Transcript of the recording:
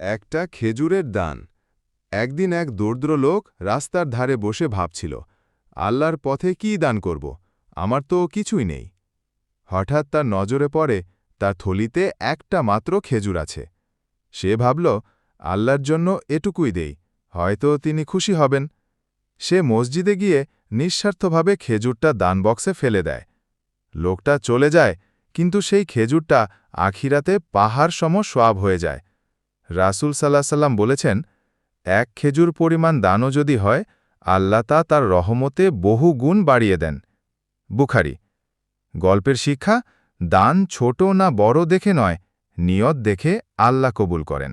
একটা খেজুরের দান। একদিন এক দরিদ্র লোক রাস্তার ধারে বসে ভাবছিল, আল্লাহর পথে কি দান করব, আমার তো কিছুই নেই। হঠাৎ তার নজরে পড়ে তার থলিতে একটা মাত্র খেজুর আছে। সে ভাবল, আল্লাহর জন্য এটুকুই দেই, হয়তো তিনি খুশি হবেন। সে মসজিদে গিয়ে নিঃস্বার্থভাবে খেজুরটা দান বক্সে ফেলে দেয়। লোকটা চলে যায়, কিন্তু সেই খেজুরটা আখিরাতে পাহাড় সম সোয়াব হয়ে যায়। রাসূল সাল্লাল্লাহু আলাইহি ওয়াসাল্লাম বলেছেন, এক খেজুর পরিমাণ দানও যদি হয়, আল্লাহ তা তার রহমতে বহু গুণ বাড়িয়ে দেন। বুখারী। গল্পের শিক্ষা, দান ছোট না বড় দেখে নয়, নিয়ত দেখে আল্লাহ কবুল করেন।